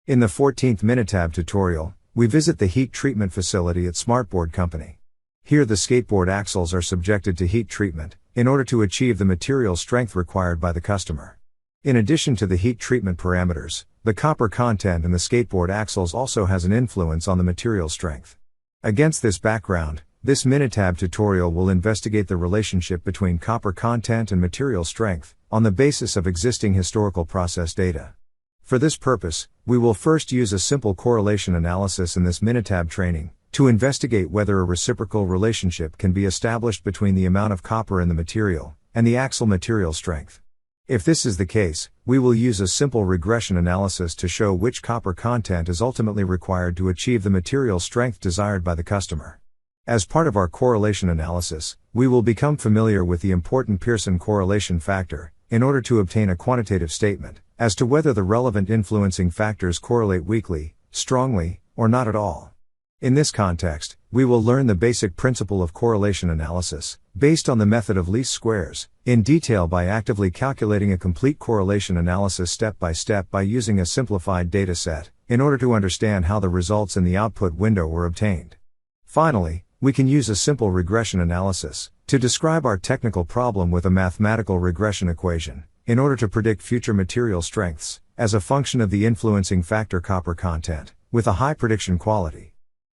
In the 14th Minitab tutorial, we visit the heat treatment facility at Smartboard Company. Here the skateboard axles are subjected to heat treatment, in order to achieve the material strength required by the customer. In addition to the heat treatment parameters, the copper content in the skateboard axles also has an influence on the material strength. Against this background, this Minitab tutorial will investigate the relationship between copper content and material strength, on the basis of existing historical process data. For this purpose, we will first use a simple correlation analysis in this Minitab training, to investigate whether a reciprocal relationship can be established between the amount of copper in the material, and the axle material strength. If this is the case, we will use a simple regression analysis to show which copper content is ultimately required to achieve the material strength desired by the customer. As part of our correlation analysis, we will become familiar with the important Pearson correlation factor, in order to obtain a quantitative statement, as to whether the relevant influencing factors correlate weakly, strongly, or not at all. In this context, we will learn the basic principle of correlation analysis, based on the method of least squares, in detail by actively calculating a complete correlation analysis step by using a simplified data set, in order to understand how the results in the output window were obtained. Finally, we can use a simple regression analysis, to describe our technical problem with a mathematical regression equation, in order to predict future material strengths, as a function of the influencing factor copper content, with a high prediction quality.